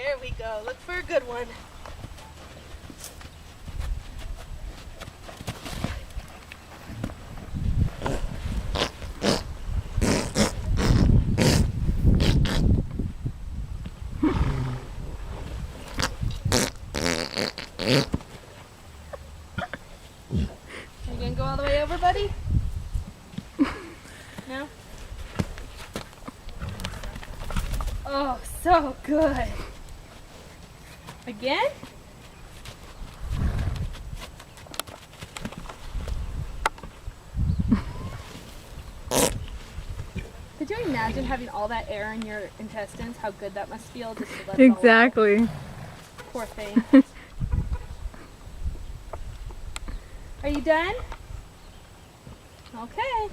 There we go. Look for a good one. Are you gonna go all the way over, buddy? No? Oh, so good. Again? Could you imagine having all that air in your intestines? How good that must feel just to let it all out. Exactly. Poor thing. Are you done? Okay.